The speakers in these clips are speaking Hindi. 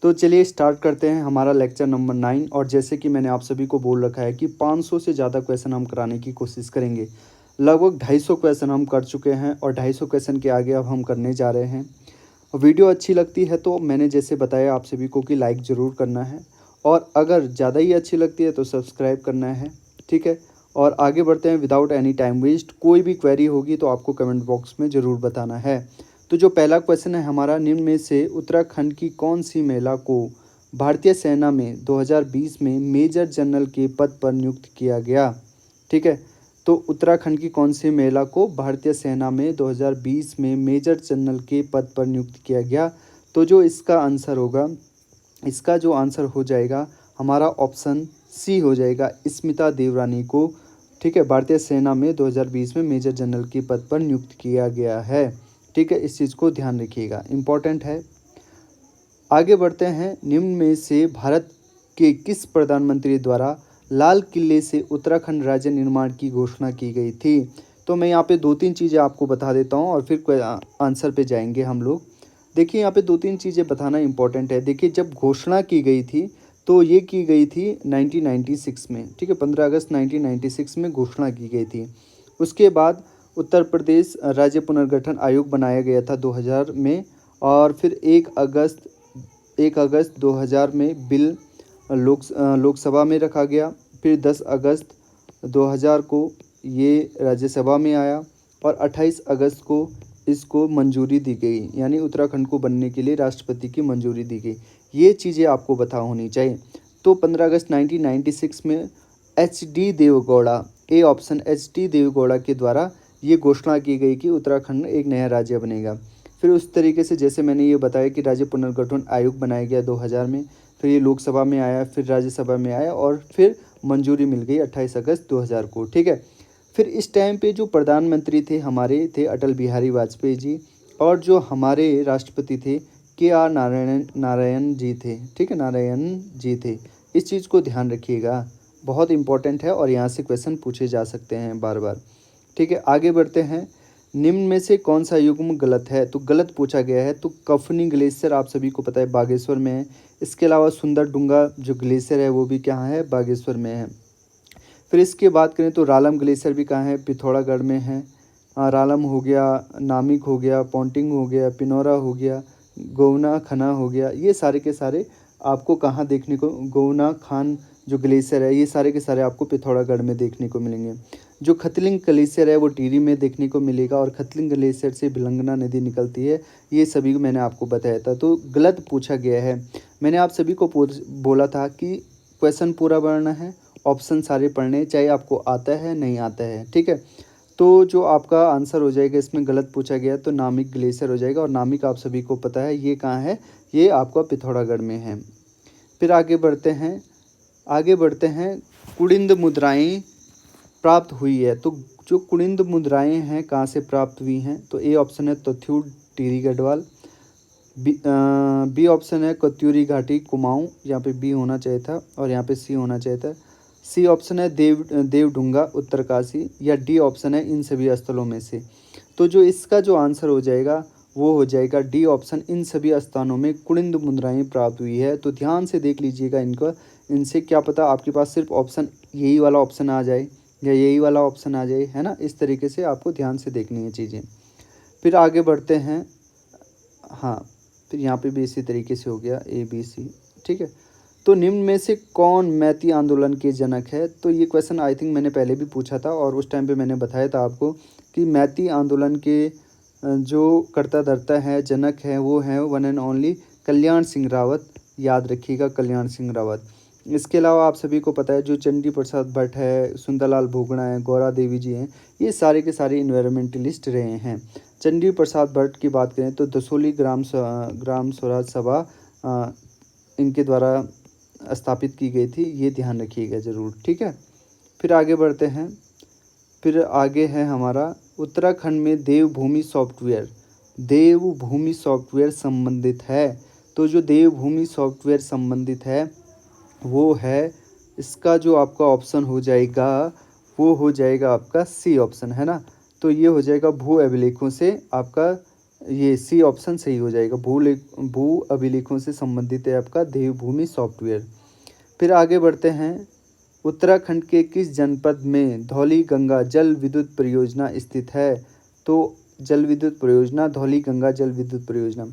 तो चलिए स्टार्ट करते हैं हमारा लेक्चर नंबर 9। और जैसे कि मैंने आप सभी को बोल रखा है कि 500 से ज़्यादा क्वेश्चन हम कराने की कोशिश करेंगे। लगभग 250 क्वेश्चन हम कर चुके हैं और 250 क्वेश्चन के आगे अब हम करने जा रहे हैं। वीडियो अच्छी लगती है तो मैंने जैसे बताया आप सभी को कि लाइक ज़रूर करना है, और अगर ज़्यादा ही अच्छी लगती है तो सब्सक्राइब करना है, ठीक है। और आगे बढ़ते हैं विदाउट एनी टाइम वेस्ट। कोई भी क्वेरी होगी तो आपको कमेंट बॉक्स में ज़रूर बताना है। तो जो पहला क्वेश्चन है हमारा, निम्न में से उत्तराखंड की कौन सी महिला को भारतीय सेना में 2020 में मेजर जनरल के पद पर नियुक्त किया गया, ठीक है। तो उत्तराखंड की कौन सी महिला को भारतीय सेना में 2020 में मेजर जनरल के पद पर नियुक्त किया गया? तो जो इसका आंसर होगा, इसका जो आंसर हो जाएगा हमारा ऑप्शन सी हो जाएगा, स्मिता देवरानी को, ठीक है, भारतीय सेना में 2020 में मेजर जनरल के पद पर नियुक्त किया गया है, ठीक है। इस चीज़ को ध्यान रखिएगा, इम्पॉर्टेंट है। आगे बढ़ते हैं, निम्न में से भारत के किस प्रधानमंत्री द्वारा लाल किले से उत्तराखंड राज्य निर्माण की घोषणा की गई थी? तो मैं यहाँ पे 2-3 चीज़ें आपको बता देता हूँ और फिर आंसर पे जाएंगे हम लोग। देखिए यहाँ पे 2-3 चीज़ें बताना इम्पोर्टेंट है। देखिए जब घोषणा की गई थी तो ये की गई थी 1996 में, ठीक है, 15 अगस्त 1996 में घोषणा की गई थी। उसके बाद उत्तर प्रदेश राज्य पुनर्गठन आयोग बनाया गया था 2000 में, और फिर 1 अगस्त 2000 में बिल लोकसभा में रखा गया। फिर 10 अगस्त 2000 को ये राज्यसभा में आया और 28 अगस्त को इसको मंजूरी दी गई, यानी उत्तराखंड को बनने के लिए राष्ट्रपति की मंजूरी दी गई। ये चीज़ें आपको पता होनी चाहिए। तो 15 अगस्त 1996 में HD Deve Gowda, A option, HD Deve Gowda के द्वारा ये घोषणा की गई कि उत्तराखंड एक नया राज्य बनेगा। फिर उस तरीके से जैसे मैंने ये बताया कि राज्य पुनर्गठन आयोग बनाया गया 2000 में, फिर ये लोकसभा में आया, फिर राज्यसभा में आया और फिर मंजूरी मिल गई 28 अगस्त 2000 को, ठीक है। फिर इस टाइम पे जो प्रधानमंत्री थे हमारे थे अटल बिहारी वाजपेयी जी, और जो हमारे राष्ट्रपति थे KR नारायण जी थे, ठीक है, नारायण जी थे। इस चीज़ को ध्यान रखिएगा, बहुत इंपॉर्टेंट है और यहाँ से क्वेश्चन पूछे जा सकते हैं बार बार, ठीक है। आगे बढ़ते हैं, निम्न में से कौन सा युग्म गलत है? तो गलत पूछा गया है। तो कफनी ग्लेशियर आप सभी को पता है बागेश्वर में है। इसके अलावा सुंदर डूंगा जो ग्लेशियर है वो भी कहाँ है? बागेश्वर में है। फिर इसके बात करें तो रालम ग्लेशियर भी कहाँ है? पिथौरागढ़ में है। रालम हो गया, नामिक हो गया, पॉन्टिंग हो गया, पिनौरा हो गया, गोवना खना हो गया, ये सारे के सारे आपको कहाँ देखने को, गोवना खान जो ग्लेशियर है ये सारे के सारे आपको पिथौरागढ़ में देखने को मिलेंगे। जो खतलिंग ग्लेशियर है वो टिहरी में देखने को मिलेगा, और खतलिंग ग्लेशियर से भिलंगना नदी निकलती है। ये सभी मैंने आपको बताया था। तो गलत पूछा गया है। मैंने आप सभी को बोला था कि क्वेश्चन पूरा पढ़ना है, ऑप्शन सारे पढ़ने, चाहे आपको आता है नहीं आता है, ठीक है। तो जो आपका आंसर हो जाएगा इसमें गलत पूछा गया तो नामिक ग्लेशियर हो जाएगा, और नामिक आप सभी को पता है ये कहाँ है? ये आपका पिथौरागढ़ में है। फिर आगे बढ़ते हैं, कुड़िंद मुद्राएं प्राप्त हुई है। तो जो कुड़िंद मुद्राएं हैं कहाँ से प्राप्त हुई हैं? तो ए ऑप्शन है तथ्यूड टिहरी गढ़वाल, बी ऑप्शन है कत्यूरी घाटी कुमाऊं, यहाँ पे बी होना चाहिए था और यहाँ पे सी होना चाहिए था। सी ऑप्शन है देवडुंगा उत्तरकाशी, या डी ऑप्शन है इन सभी स्थलों में से। तो जो इसका जो आंसर हो जाएगा वो हो जाएगा डी ऑप्शन, इन सभी स्थानों में कुड़िंद मुद्राएं प्राप्त हुई है। तो ध्यान से देख लीजिएगा इनको, इनसे क्या पता आपके पास सिर्फ ऑप्शन यही वाला ऑप्शन आ जाए या यही वाला ऑप्शन आ जाए, है ना। इस तरीके से आपको ध्यान से देखनी है चीज़ें। फिर आगे बढ़ते हैं, हाँ, फिर यहाँ पे भी इसी तरीके से हो गया ABC, ठीक है। तो निम्न में से कौन मैती आंदोलन के जनक है? तो ये क्वेश्चन आई थिंक मैंने पहले भी पूछा था और उस टाइम पे मैंने बताया था आपको कि मैती आंदोलन के जो कर्ता धर्ता है, जनक है, वो है one and only Kalyan Singh Rawat. याद रखिएगा, कल्याण सिंह रावत। इसके अलावा आप सभी को पता है जो चंडी प्रसाद भट्ट है, सुंदरलाल भोगड़ा है, गौरा देवी जी हैं, ये सारे के सारे इन्वायरमेंटलिस्ट रहे हैं। चंडी प्रसाद भट्ट की बात करें तो दसोली ग्राम स्वराज सभा इनके द्वारा स्थापित की गई थी, ये ध्यान रखिएगा ज़रूर, ठीक है। फिर आगे बढ़ते हैं, फिर आगे है हमारा उत्तराखंड में देवभूमि सॉफ्टवेयर संबंधित है। तो जो देवभूमि सॉफ्टवेयर संबंधित है वो है, इसका जो आपका ऑप्शन हो जाएगा वो हो जाएगा आपका सी ऑप्शन, है ना। तो ये हो जाएगा भू अभिलेखों से आपका ये सी ऑप्शन सही हो जाएगा। भू अभिलेखों से संबंधित है आपका देवभूमि सॉफ्टवेयर। फिर आगे बढ़ते हैं। उत्तराखंड के किस जनपद में धौली गंगा जल विद्युत परियोजना स्थित है? तो जल विद्युत परियोजना धौली गंगा जल विद्युत परियोजना।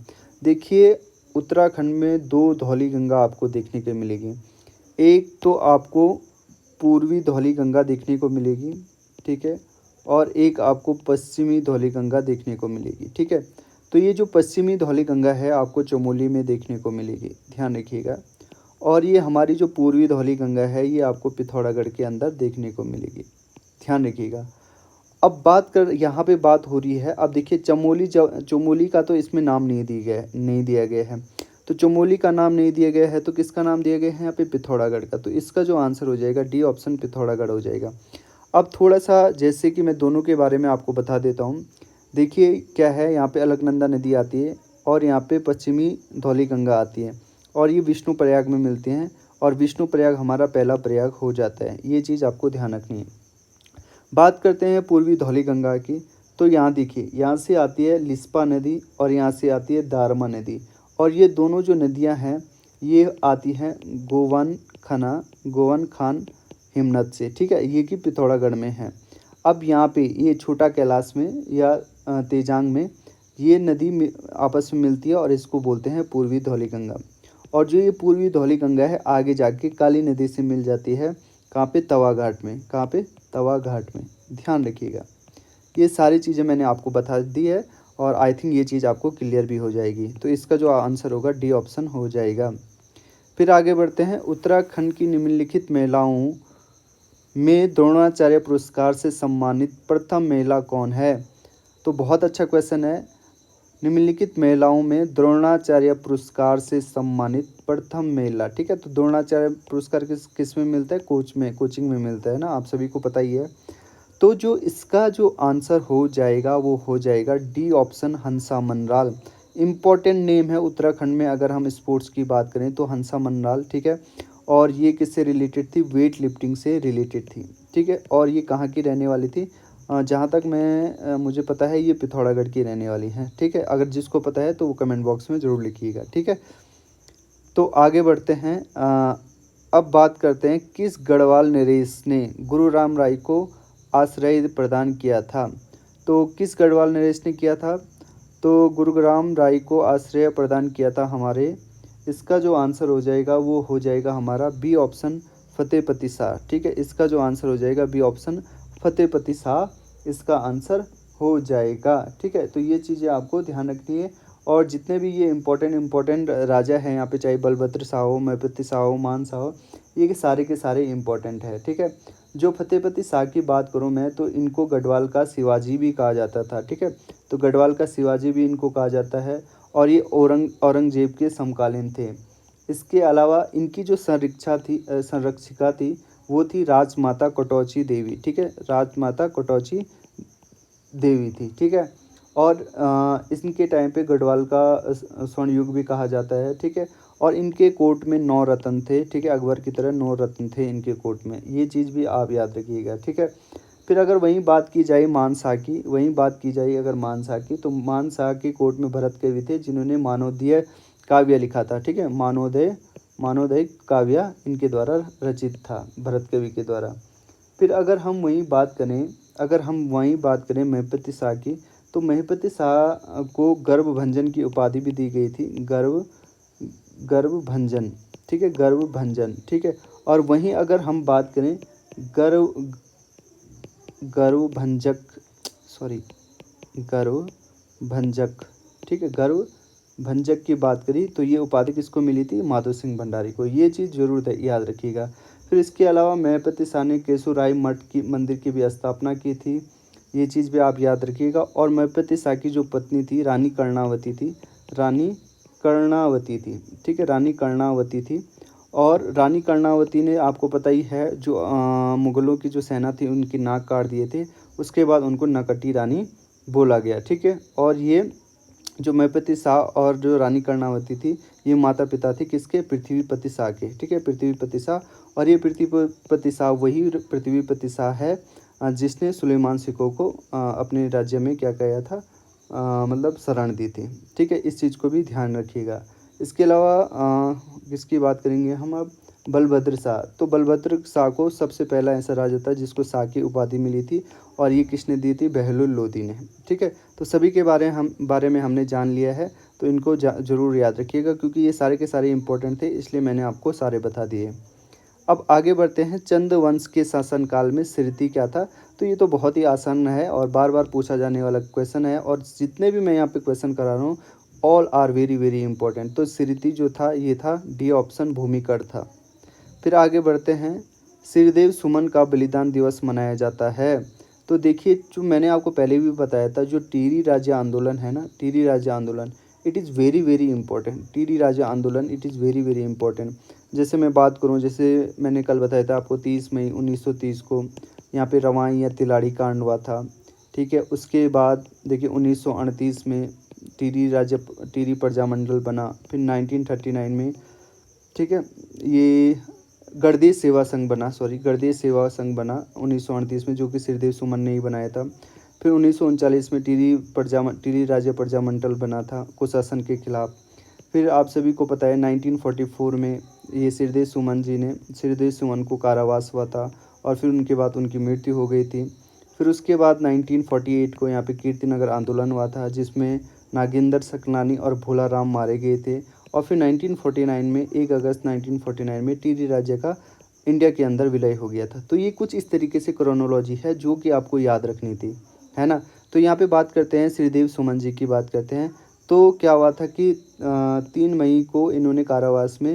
देखिए, उत्तराखंड में दो धौली गंगा आपको देखने को मिलेगी। एक तो आपको पूर्वी धौली गंगा देखने को मिलेगी, ठीक है, और एक आपको पश्चिमी धौली गंगा देखने को मिलेगी, ठीक है। तो ये जो पश्चिमी धौली गंगा है आपको चमोली में देखने को मिलेगी, ध्यान रखिएगा। और ये हमारी जो पूर्वी धौली गंगा है ये आपको पिथौरागढ़ के अंदर देखने को मिलेगी, ध्यान रखिएगा। अब बात कर, यहाँ पे बात हो रही है, अब देखिए चमोली का तो इसमें नाम नहीं दिया गया है। तो चमोली का नाम नहीं दिया गया है तो किसका नाम दिया गया है यहाँ पे? पिथौरागढ़ का। तो इसका जो आंसर हो जाएगा डी ऑप्शन पिथौरागढ़ हो जाएगा। अब थोड़ा सा जैसे कि मैं दोनों के बारे में आपको बता देता हूँ। देखिए क्या है, यहाँ पे अलकनंदा नदी आती है और यहाँ पे पश्चिमी धौली गंगा आती है और ये विष्णु प्रयाग में मिलते हैं और विष्णु प्रयाग हमारा पहला प्रयाग हो जाता है। ये चीज़ आपको ध्यान रखनी है। बात करते हैं पूर्वी धौली गंगा की। तो यहाँ देखिए, यहाँ से आती है लिस्पा नदी और यहाँ से आती है दारमा नदी और ये दोनों जो नदियाँ हैं ये आती हैं गोवन खान हिमनद से, ठीक है, ये कि पिथौरागढ़ में है। अब यहाँ पे ये छोटा कैलाश में या तेजांग में ये नदी आपस में मिलती है और इसको बोलते हैं पूर्वी धौली गंगा। और जो ये पूर्वी धौली गंगा है आगे जाके काली नदी से मिल जाती है, कहाँ पे? तवा घाट में। कहाँ पे? तवा घाट में, ध्यान रखिएगा। ये सारी चीज़ें मैंने आपको बता दी है और आई थिंक ये चीज़ आपको क्लियर भी हो जाएगी। तो इसका जो आंसर होगा डी ऑप्शन हो जाएगा। फिर आगे बढ़ते हैं। उत्तराखंड की निम्नलिखित महिलाओं में द्रोणाचार्य पुरस्कार से सम्मानित प्रथम महिला कौन है? तो बहुत अच्छा क्वेश्चन है। निम्नलिखित महिलाओं में द्रोणाचार्य पुरस्कार से सम्मानित प्रथम महिला, ठीक है। तो द्रोणाचार्य पुरस्कार किस में मिलता है? कोचिंग में मिलता है ना, आप सभी को पता ही है। तो जो इसका जो आंसर हो जाएगा वो हो जाएगा डी ऑप्शन हंसा मनराल। इम्पॉर्टेंट नेम है उत्तराखंड में, अगर हम स्पोर्ट्स की बात करें तो हंसा मनराल, ठीक है। और ये किससे रिलेटेड थी? वेट लिफ्टिंग से रिलेटेड थी, ठीक है। और ये कहाँ की रहने वाली थी? जहाँ तक मुझे पता है ये पिथौरागढ़ की रहने वाली हैं, ठीक है। अगर जिसको पता है तो वो कमेंट बॉक्स में ज़रूर लिखिएगा, ठीक है। तो आगे बढ़ते हैं। अब बात करते हैं किस गढ़वाल नरेश ने गुरु राम राय को आश्रय प्रदान किया था? तो किस गढ़वाल नरेश ने किया था? तो गुरु राम राय को आश्रय प्रदान किया था हमारे, इसका जो आंसर हो जाएगा वो हो जाएगा हमारा बी ऑप्शन फतेहपति शाह, ठीक है। इसका जो आंसर हो जाएगा बी ऑप्शन फतेहपति शाह, इसका आंसर हो जाएगा, ठीक है। तो ये चीज़ें आपको ध्यान रखनी है। और जितने भी ये इम्पोर्टेंट राजा हैं यहाँ पे, चाहे बलभद्र शाह हो, महपति शाह हो, मान शाह हो, ये के सारे इम्पोर्टेंट है, ठीक है। जो फतेहपति शाह की बात करूँ मैं तो इनको गढ़वाल का शिवाजी भी कहा जाता था, ठीक है। तो गढ़वाल का शिवाजी भी इनको कहा जाता है और ये औरंगजेब के समकालीन थे। इसके अलावा इनकी जो संरक्षिका थी वो थी राजमाता कटौची देवी, ठीक है। राजमाता कटौची देवी थी, ठीक है। और इनके टाइम पे गढ़वाल का स्वर्ण युग भी कहा जाता है, ठीक है। और इनके कोर्ट में 9 रत्न थे, ठीक है। अकबर की तरह 9 रत्न थे इनके कोर्ट में, ये चीज़ भी आप याद रखिएगा, ठीक है। फिर अगर वहीं बात की जाए मानसा की, अगर मानसा की, तो मानसा के कोर्ट में भरत कवि थे जिन्होंने मानवोदय काव्य लिखा था, ठीक है। मानवोदय काव्य इनके द्वारा रचित था, भरत कवि के द्वारा। फिर अगर हम वहीं बात करें महपति शाह की, तो महपति शाह को गर्भभंजन की उपाधि भी दी गई थी, गर्भभंजन, ठीक है, गर्भभंजन, ठीक है। और वहीं अगर हम बात करें गर्भभंजक, ठीक है, गर्भभंजक की बात करी तो ये उपाधि किसको मिली थी? माधो सिंह भंडारी को। ये चीज़ जरूर याद रखिएगा। फिर इसके अलावा महपति शाह ने केशुराय मंदिर की भी स्थापना की थी, ये चीज़ भी आप याद रखिएगा। और महपति शाह की जो पत्नी थी रानी कर्णावती थी, ठीक है, रानी कर्णावती थी। और रानी कर्णावती ने, आपको पता ही है, जो मुग़लों की जो सेना थी उनकी नाक काट दिए थे, उसके बाद उनको नकटी रानी बोला गया, ठीक है। और ये जो महपति शाह और जो रानी कर्णावती थी ये माता पिता थे किसके? पृथ्वीपति शाह के, ठीक है, पृथ्वीपति शाह। और ये पृथ्वीपति शाह वही पृथ्वीपति शाह है जिसने सुलेमान सिकों को अपने राज्य में क्या किया था? मतलब शरण दी थी। ठीक है, इस चीज़ को भी ध्यान रखिएगा। इसके अलावा किसकी बात करेंगे हम अब, बलभद्र शाह। तो बलभद्र शाह को सबसे पहला ऐसा राजा था जिसको शाह की उपाधि मिली थी, और ये किसने दी थी, बहलोल लोदी ने। ठीक है, तो सभी के बारे में हमने जान लिया है, तो इनको ज़रूर याद रखिएगा, क्योंकि ये सारे के सारे इंपॉर्टेंट थे, इसलिए मैंने आपको सारे बता दिए। अब आगे बढ़ते हैं, चंद वंश के शासनकाल में सिरती क्या था। तो ये तो बहुत ही आसान है और बार बार पूछा जाने वाला क्वेश्चन है, और जितने भी मैं यहाँ पे क्वेश्चन करा रहा हूँ all are very very important. तो सिरती जो था ये था डी ऑप्शन, भूमिगढ़ था। फिर आगे बढ़ते हैं, सिरदेव सुमन का बलिदान दिवस मनाया जाता है। तो देखिए, जो मैंने आपको पहले भी बताया था, जो टिहरी राज्य आंदोलन है ना, टिहरी राज्य आंदोलन, it is very very important. Tehri राज्य आंदोलन it is very very important. जैसे मैं बात करूं, जैसे मैंने कल बताया था आपको, 30 मई 1930 को यहाँ पे रवाई या तिलाड़ी कांड हुआ था। ठीक है, उसके बाद देखिए 1938 में टिहरी प्रजामंडल बना। फिर 1939 में, ठीक है, ये गणदेश सेवा संघ बना, गणदेश सेवा संघ बना 1938 में, जो कि सिरदेव सुमन ने ही बनाया था। फिर 1939 में टिहरी राज्य प्रजामंडल बना था कुशासन के खिलाफ। फिर आप सभी को पता है 1944 में ये सिरदेव सुमन को कारावास हुआ था, और फिर उनके बाद उनकी मृत्यु हो गई थी। फिर उसके बाद 1948 को यहाँ पे कीर्तिनगर आंदोलन हुआ था, जिसमें नागेंद्र सकलानी और भोलाराम मारे गए थे। और फिर 1949 में 1 अगस्त 1949 में टिहरी राज्य का इंडिया के अंदर विलय हो गया था। तो ये कुछ इस तरीके से क्रोनोलॉजी है जो कि आपको याद रखनी थी, है ना। तो यहाँ पे बात करते हैं, श्रीदेव सुमन जी की बात करते हैं। तो क्या हुआ था कि 3 मई को इन्होंने कारावास में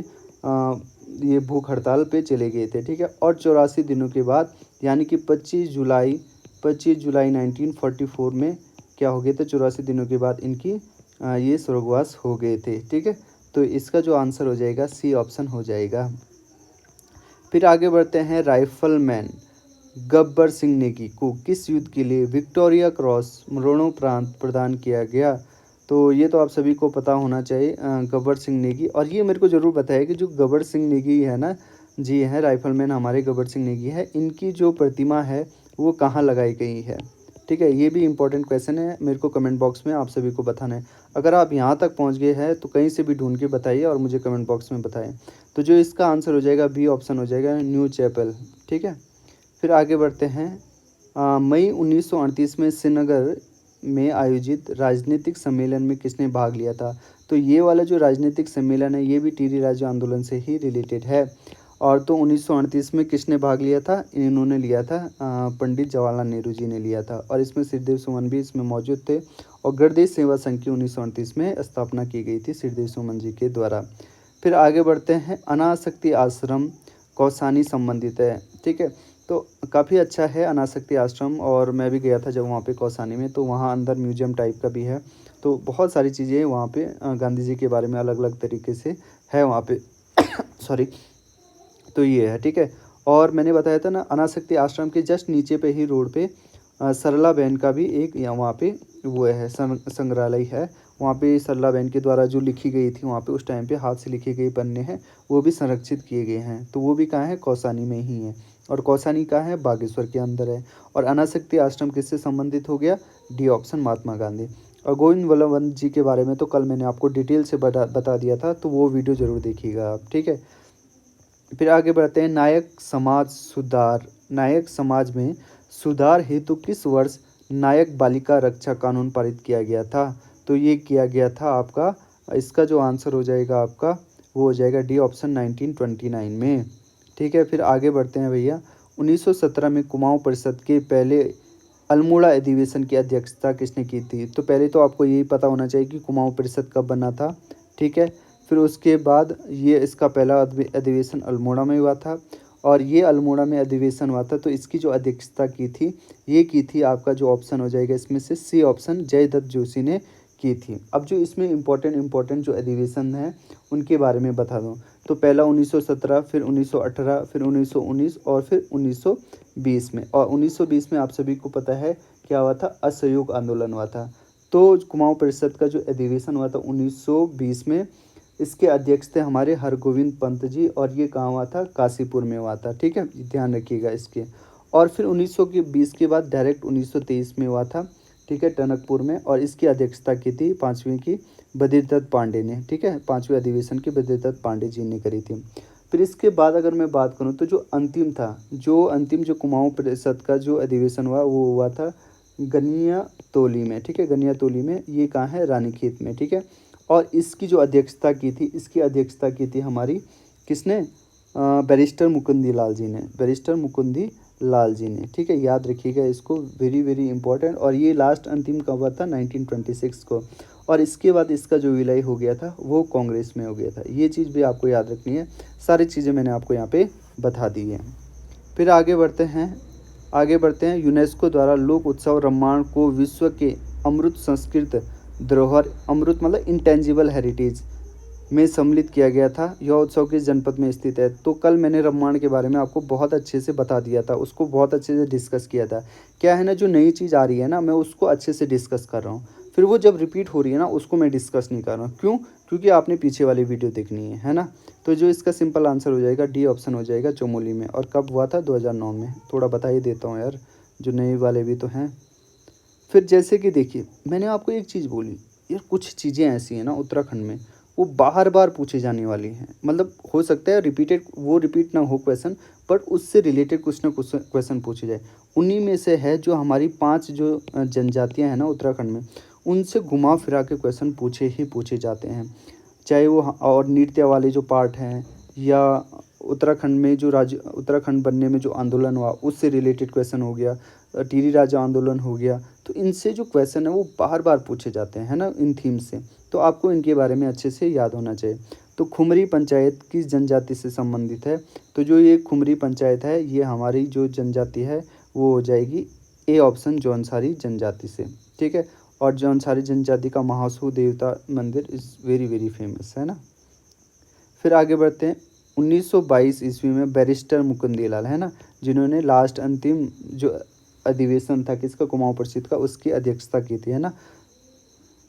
ये भूख हड़ताल पे चले गए थे। ठीक है, और 84 दिनों के बाद, यानी कि 25 जुलाई 1944 में क्या हो गए थे, 84 दिनों के बाद इनकी ये स्वर्गवास हो गए थे। ठीक है, तो इसका जो आंसर हो जाएगा सी ऑप्शन हो जाएगा। फिर आगे बढ़ते हैं, राइफलमैन गब्बर सिंह नेगी को किस युद्ध के लिए विक्टोरिया क्रॉस मरणोपरांत प्रदान किया गया। तो ये तो आप सभी को पता होना चाहिए, गब्बर सिंह नेगी। और ये मेरे को ज़रूर बताया कि जो गब्बर सिंह नेगी है ना जी, है राइफलमैन हमारे गब्बर सिंह नेगी है, इनकी जो प्रतिमा है वो कहाँ लगाई गई है। ठीक है, ये भी इंपॉर्टेंट क्वेश्चन है, मेरे को कमेंट बॉक्स में आप सभी को बताना है। अगर आप यहाँ तक पहुँच गए हैं तो कहीं से भी ढूंढ के बताइए और मुझे कमेंट बॉक्स में बताएं। तो जो इसका आंसर हो जाएगा बी ऑप्शन हो जाएगा, न्यू चैपल। ठीक है, फिर आगे बढ़ते हैं, मई 1938 में श्रीनगर में आयोजित राजनीतिक सम्मेलन में किसने भाग लिया था। तो ये वाला जो राजनीतिक सम्मेलन है ये भी टिहरी राज्य आंदोलन से ही रिलेटेड है। और तो 1938 में किसने भाग लिया था, इन्होंने लिया था पंडित जवाहरलाल नेहरू जी ने लिया था, और इसमें सिरदेव सुमन भी इसमें मौजूद थे। और गणदेश सेवा संघ की 1938 में स्थापना की गई थी सिरदेव सुमन जी के द्वारा। फिर आगे बढ़ते हैं, अनासक्ति आश्रम कौसानी संबंधित है। ठीक है, तो काफ़ी अच्छा है अनासक्ति आश्रम, और मैं भी गया था जब वहाँ पे कौसानी में, तो वहाँ अंदर म्यूजियम टाइप का भी है। तो बहुत सारी चीज़ें वहाँ पे गांधी जी के बारे में अलग अलग तरीके से है वहाँ पे सॉरी। तो ये है, ठीक है। और मैंने बताया था ना, अनासक्ति आश्रम के जस्ट नीचे पे ही रोड पे सरला बहन का भी एक यहाँ वहाँ पे वो है संग्रहालय है। वहाँ पे सरला बहन के द्वारा जो लिखी गई थी वहाँ पे उस टाइम पे हाथ से लिखे गए पन्ने हैं, वो भी संरक्षित किए गए हैं। तो वो भी कहाँ है, कौसानी में ही है। और कौसानी कहाँ है, बागेश्वर के अंदर है। और अनासक्ति आश्रम किससे संबंधित हो गया, डी ऑप्शन, महात्मा गांधी। और गोविंद वल्लभ पंत जी के बारे में तो कल मैंने आपको डिटेल से बता दिया था, तो वो वीडियो ज़रूर देखिएगा आप। ठीक है, फिर आगे बढ़ते हैं, नायक समाज में सुधार हेतु किस वर्ष नायक बालिका रक्षा कानून पारित किया गया था। तो ये किया गया था आपका, इसका जो आंसर हो जाएगा आपका वो हो जाएगा डी ऑप्शन, 1929 में। ठीक है, फिर आगे बढ़ते हैं भैया, 1917 में कुमाऊं परिषद के पहले अल्मोड़ा अधिवेशन की अध्यक्षता किसने की थी। तो पहले तो आपको यही पता होना चाहिए कि कुमाऊं परिषद कब बना था। ठीक है, फिर उसके बाद ये इसका पहला अधिवेशन अल्मोड़ा में हुआ था, और ये अल्मोड़ा में अधिवेशन हुआ था, तो इसकी जो अध्यक्षता की थी ये की थी आपका जो ऑप्शन हो जाएगा इसमें से सी ऑप्शन, जयदत्त जोशी ने की थी। अब जो इसमें इम्पोर्टेंट जो अधिवेशन है उनके बारे में बता दूं, तो पहला 1917, फिर 1918, फिर 1919 और फिर 1920 में। और 1920 में आप सभी को पता है क्या हुआ था, असहयोग आंदोलन हुआ था। तो कुमाऊं परिषद का जो अधिवेशन हुआ था 1920 में, इसके अध्यक्ष थे हमारे हरगोविंद पंत जी, और ये कहाँ हुआ था, काशीपुर में हुआ था। ठीक है, ध्यान रखिएगा इसके। और फिर 1920 के बाद डायरेक्ट 1923 में हुआ था, ठीक है, टनकपुर में। और इसकी अध्यक्षता की थी 5वीं की बद्रीदत्त पांडे ने, ठीक है, 5वें अधिवेशन की बद्रीदत्त पांडे जी ने करी थी। फिर इसके बाद अगर मैं बात करूँ तो जो अंतिम था, जो कुमाऊं परिषद का जो अधिवेशन हुआ वो हुआ था गनियातोली में, ठीक है, गनियातोली में। ये कहाँ है? रानीखेत में, ठीक है। और इसकी जो अध्यक्षता की थी, इसकी अध्यक्षता की थी हमारी किसने? बैरिस्टर मुकुंदी लाल जी ने, बैरिस्टर मुकुंदी लाल जी ने, ठीक है, याद रखिएगा इसको, वेरी वेरी इंपॉर्टेंट। और ये लास्ट अंतिम कब हुआ था? 1926 को। और इसके बाद इसका जो विलय हो गया था वो कांग्रेस में हो गया था। ये चीज़ भी आपको याद रखनी है। सारी चीज़ें मैंने आपको यहाँ पे बता दी है। फिर आगे बढ़ते हैं। यूनेस्को द्वारा लोक उत्सव रामायण को विश्व के अमृत संस्कृत धरोहर, अमृत मतलब इंटेंजिबल हेरिटेज में सम्मिलित किया गया था। यह उत्सव किस जनपद में स्थित है? तो कल मैंने रामायण के बारे में आपको बहुत अच्छे से बता दिया था, उसको बहुत अच्छे से डिस्कस किया था। क्या है ना, जो नई चीज़ आ रही है ना, मैं उसको अच्छे से डिस्कस कर रहा हूँ। फिर वो जब रिपीट हो रही है ना, उसको मैं डिस्कस नहीं कर रहा हूँ। क्यों? क्योंकि आपने पीछे वाली वीडियो देखनी है ना। तो जो इसका सिंपल आंसर हो जाएगा डी ऑप्शन हो जाएगा, चमोली में। और कब हुआ था? 2009 में। थोड़ा बता ही देता हूँ यार, जो नए वाले भी तो हैं। फिर जैसे कि देखिए, मैंने आपको एक चीज़ बोली यार, कुछ चीज़ें ऐसी हैं ना उत्तराखंड में, वो बार बार पूछी जाने वाली हैं। मतलब हो सकता है रिपीट ना हो क्वेश्चन, बट उससे रिलेटेड कुछ ना कुछ क्वेश्चन पूछे जाए। उन्हीं में से है जो हमारी 5 जो जनजातियां हैं ना उत्तराखंड में, उनसे घुमा फिरा के क्वेश्चन पूछे जाते हैं। चाहे वो और नृत्य वाले जो पार्ट हैं, या उत्तराखंड में जो राज्य उत्तराखंड बनने में जो आंदोलन हुआ उससे रिलेटेड क्वेश्चन हो गया, टिहरी राजा आंदोलन हो गया। तो इनसे जो क्वेश्चन है वो बार बार पूछे जाते हैं, है ना, इन थीम से। तो आपको इनके बारे में अच्छे से याद होना चाहिए। तो खुमरी पंचायत किस जनजाति से संबंधित है? तो जो ये खुमरी पंचायत है, ये हमारी जो जनजाति है वो हो जाएगी ए ऑप्शन, जौनसारी जनजाति से, ठीक है। और जौनसारी जनजाति का महासू देवता मंदिर इज़ वेरी वेरी फेमस, है ना। फिर आगे बढ़ते हैं। 1922 ईस्वी में बैरिस्टर मुकुंदी लाल, है ना, जिन्होंने लास्ट अंतिम जो अधिवेशन था किसका? कुमाऊं परिषद का, उसकी अध्यक्षता की थी, है ना।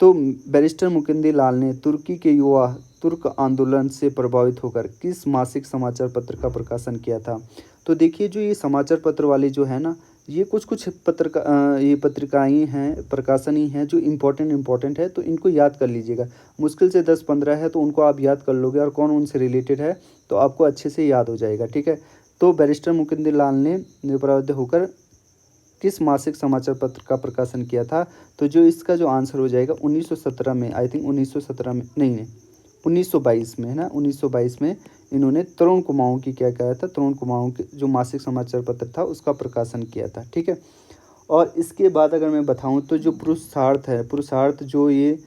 तो बैरिस्टर मुकुंदी लाल ने तुर्की के युवा तुर्क आंदोलन से प्रभावित होकर किस मासिक समाचार पत्र का प्रकाशन किया था? तो देखिए, जो ये समाचार पत्र वाले जो है ना, ये कुछ ये पत्रिकाएं हैं, प्रकाशन ही हैं जो इम्पोर्टेंट है, तो इनको याद कर लीजिएगा। मुश्किल से 10-15 है तो उनको आप याद कर लोगे, और कौन उनसे रिलेटेड है तो आपको अच्छे से याद हो जाएगा, ठीक है। तो बैरिस्टर मुकुंदी लाल ने प्रभावित होकर किस मासिक समाचार पत्र का प्रकाशन किया था? तो जो इसका जो आंसर हो जाएगा 1917 में, आई थिंक 1917 में, नहीं 1922 में, है ना, 1922 में इन्होंने तरुण कुमाऊं की क्या किया था? तरुण कुमाऊं के जो मासिक समाचार पत्र था उसका प्रकाशन किया था, ठीक है। और इसके बाद अगर मैं बताऊं तो जो पुरुषार्थ है, पुरुषार्थ जो ये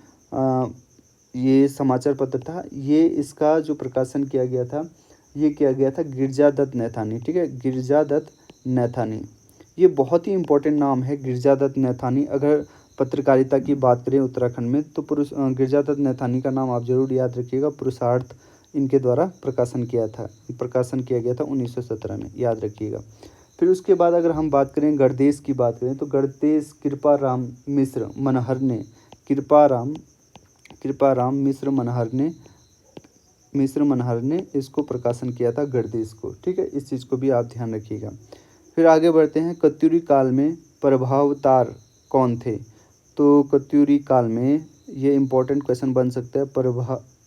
समाचार पत्र था, ये इसका जो प्रकाशन किया गया था, ये किया गया था गिरजादत्त नैथानी, ठीक है, गिरजादत्त नैथानी। ये बहुत ही इम्पोर्टेंट नाम है, गिरजादत्त नैथानी। अगर पत्रकारिता की बात करें उत्तराखंड में तो गिरजादत्त नैथानी का नाम आप जरूर याद रखिएगा। पुरुषार्थ इनके द्वारा प्रकाशन किया गया था 1917 में, याद रखिएगा। फिर उसके बाद अगर हम बात करें गणदेश की बात करें तो गणदेश कृपाराम मिश्र मनहर ने कृपाराम मिश्र मनहर ने इसको प्रकाशन किया था गणदेश को, ठीक है। इस चीज़ को भी आप ध्यान रखिएगा। फिर आगे बढ़ते हैं। कत्यूरी काल में प्रभावतार कौन थे? तो कत्यूरी काल में ये इम्पोर्टेंट क्वेश्चन बन सकता है,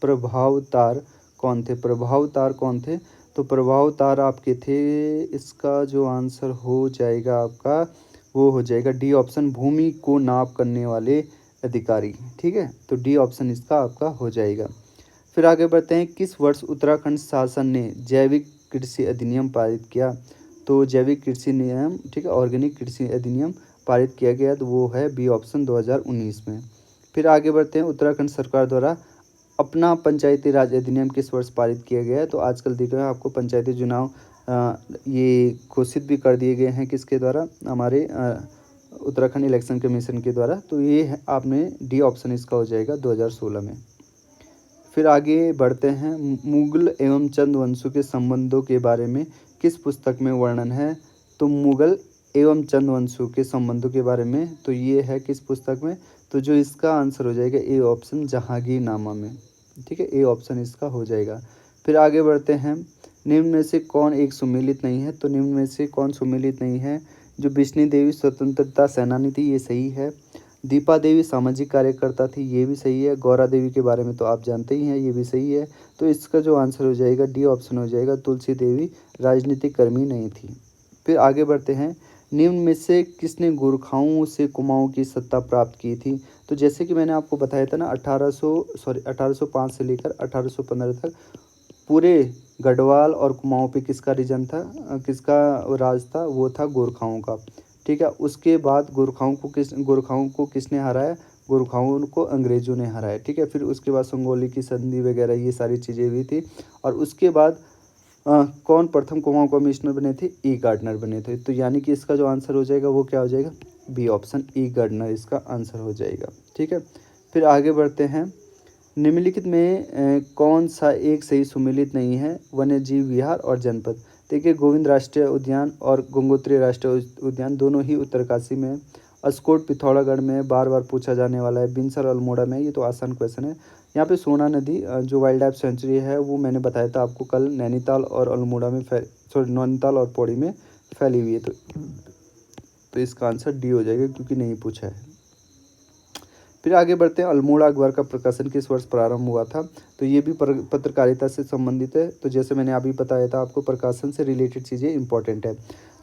प्रभावतार कौन थे? प्रभावतार कौन थे? तो प्रभावतार आपके थे, इसका जो आंसर हो जाएगा आपका वो हो जाएगा डी ऑप्शन, भूमि को नाप करने वाले अधिकारी, ठीक है। तो डी ऑप्शन इसका आपका हो जाएगा। फिर आगे बढ़ते हैं। किस वर्ष उत्तराखंड शासन ने जैविक कृषि अधिनियम पारित किया? तो जैविक कृषि नियम, ठीक है, ऑर्गेनिक कृषि अधिनियम पारित किया गया, तो वो है बी ऑप्शन 2019 में। फिर आगे बढ़ते हैं। उत्तराखंड सरकार द्वारा अपना पंचायती राज अधिनियम किस वर्ष पारित किया गया है? तो आजकल दिख रहा है आपको पंचायती चुनाव ये घोषित भी कर दिए गए हैं, किसके द्वारा? हमारे उत्तराखंड इलेक्शन कमीशन के द्वारा। तो ये है आपने डी ऑप्शन इसका हो जाएगा 2016 में। फिर आगे बढ़ते हैं। मुगल एवं चंद वंशों के संबंधों के बारे में किस पुस्तक में वर्णन है? तो मुगल एवं चंद वंशों के संबंधों के बारे में तो ये है किस पुस्तक में? तो जो इसका आंसर हो जाएगा ए ऑप्शन, जहांगीरनामा में, ठीक है, ए ऑप्शन इसका हो जाएगा। फिर आगे बढ़ते हैं। निम्न में से कौन एक सुमेलित नहीं है? तो निम्न में से कौन सुमेलित नहीं है? जो बिश्नी देवी स्वतंत्रता सेनानी थी, ये सही है। दीपा देवी सामाजिक कार्यकर्ता थी, ये भी सही है। गौरा देवी के बारे में तो आप जानते ही हैं, ये भी सही है। तो इसका जो आंसर हो जाएगा डी ऑप्शन हो जाएगा, तुलसी देवी राजनीतिक कर्मी नहीं थी। फिर आगे बढ़ते हैं, निम्न में से किसने गोरखाओं से कुमाऊं की सत्ता प्राप्त की थी? तो जैसे कि मैंने आपको बताया था ना, 1805 से लेकर 1815 तक पूरे गढ़वाल और कुमाऊं पे किसका रीजन था, किसका राज था? वो था गोरखाओं का। ठीक है, उसके बाद गोरखाओं को किसने हराया? गोरखाओं को अंग्रेजों ने हराया। ठीक है, फिर उसके बाद संगोली की संधि वगैरह ये सारी चीज़ें हुई थी। और उसके बाद कौन प्रथम कुमाऊं कमिश्नर बने थे? ई गार्डनर बने थे। तो यानी कि इसका जो आंसर हो जाएगा वो क्या हो जाएगा? बी ऑप्शन, ई गार्डनर इसका आंसर हो जाएगा। ठीक है, फिर आगे बढ़ते हैं, निम्नलिखित में कौन सा एक सही सुमेलित नहीं है? वन्य जीव विहार और जनपद। देखिए, गोविंद राष्ट्रीय उद्यान और गंगोत्री राष्ट्रीय उद्यान दोनों ही उत्तरकाशी में, अस्कोट पिथौरागढ़ में बार बार पूछा जाने वाला है, बिनसर अल्मोड़ा में, ये तो आसान क्वेश्चन है। यहाँ पे सोना नदी जो वाइल्ड लाइफ सेंचुरी है वो मैंने बताया था आपको कल, नैनीताल और अल्मोड़ा में नैनीताल और पौड़ी में फैली हुई है। तो इसका आंसर डी हो जाएगा क्योंकि नहीं पूछा है। फिर आगे बढ़ते हैं, अल्मोड़ा अखबार का प्रकाशन किस वर्ष प्रारंभ हुआ था? तो ये भी पत्रकारिता से संबंधित है। तो जैसे मैंने अभी बताया था आपको, प्रकाशन से रिलेटेड चीज़ें इंपॉर्टेंट है।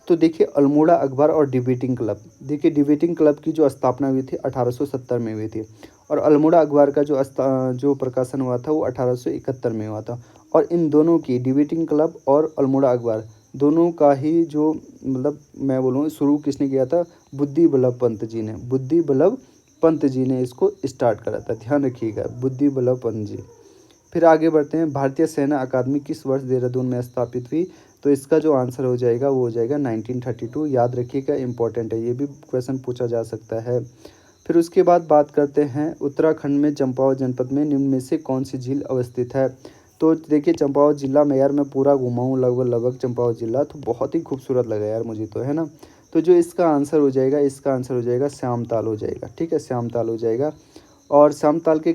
तो देखिए, अल्मोड़ा अखबार और डिबेटिंग क्लब, देखिए डिबेटिंग क्लब की जो स्थापना हुई थी 1870 में हुई थी, और अल्मोड़ा अखबार का जो प्रकाशन हुआ था वो 1871 में हुआ था। और इन दोनों की, डिबेटिंग क्लब और अल्मोड़ा अखबार दोनों का ही जो मतलब मैं बोलूँ शुरू किसने किया था? बुद्धि बल्लभ पंत जी ने। बुद्धि बल्लभ पंत जी ने इसको स्टार्ट करा था, ध्यान रखिएगा, बुद्धि बल्लभ पंत जी। फिर आगे बढ़ते हैं, भारतीय सेना अकादमी किस वर्ष देहरादून में स्थापित हुई? तो इसका जो आंसर हो जाएगा वो हो जाएगा 1932। याद रखिएगा, इंपॉर्टेंट है, ये भी क्वेश्चन पूछा जा सकता है। फिर उसके बाद बात करते हैं, उत्तराखंड में चंपावत जनपद में निम्न में से कौन सी झील अवस्थित है? तो देखिए, चंपावत जिला में यार मैं पूरा घुमा हूँ लगभग चंपावत जिला, तो बहुत ही खूबसूरत लगा यार मुझे तो, है ना। तो जो इसका आंसर हो जाएगा, इसका आंसर हो जाएगा श्यामताल हो जाएगा। ठीक है, श्यामताल हो जाएगा। और श्यामताल के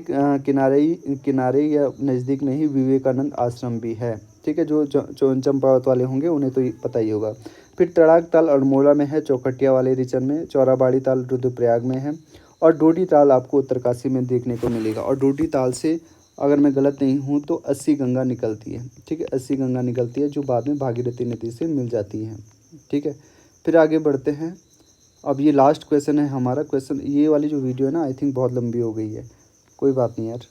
किनारे या नज़दीक में ही विवेकानंद आश्रम भी है। ठीक है, जो चंपावत वाले होंगे उन्हें तो पता ही होगा। फिर तड़ाक ताल अल्मोड़ा में है, चौखटिया वाले रीजन में, चौराबाड़ी ताल रुद्रप्रयाग में है, और डोडी ताल आपको उत्तरकाशी में देखने को मिलेगा। और डोडी ताल से अगर मैं गलत नहीं हूँ तो 80 गंगा निकलती है। ठीक है, 80 गंगा निकलती है जो बाद में भागीरथी नदी से मिल जाती हैं। ठीक है, फिर आगे बढ़ते हैं, अब ये लास्ट क्वेश्चन है हमारा। क्वेश्चन, ये वाली जो वीडियो है ना, आई थिंक बहुत लंबी हो गई है, कोई बात नहीं यार।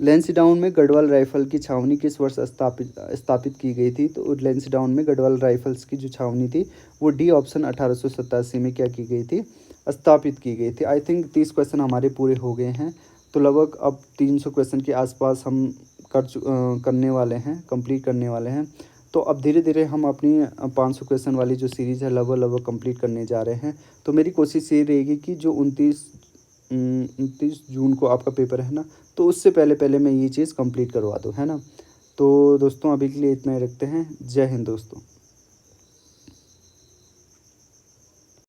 लैंसडाउन में गढ़वाल राइफल की छावनी किस वर्ष स्थापित की गई थी? तो लैंसडाउन में गढ़वाल राइफल्स की जो छावनी थी वो डी ऑप्शन 1887 में क्या की गई थी? स्थापित की गई थी। आई थिंक 30 क्वेश्चन हमारे पूरे हो गए हैं, तो लगभग अब 300 क्वेश्चन के आसपास हम करने वाले हैं, कंप्लीट करने वाले हैं। तो अब धीरे धीरे हम अपनी 500 क्वेश्चन वाली जो सीरीज़ है लगभग कंप्लीट करने जा रहे हैं। तो मेरी कोशिश ये रहेगी कि जो 29 जून को आपका पेपर है ना, तो उससे पहले पहले मैं ये चीज़ कंप्लीट करवा दूँ, है ना। तो दोस्तों अभी के लिए इतना ही रखते हैं। जय हिंद दोस्तों।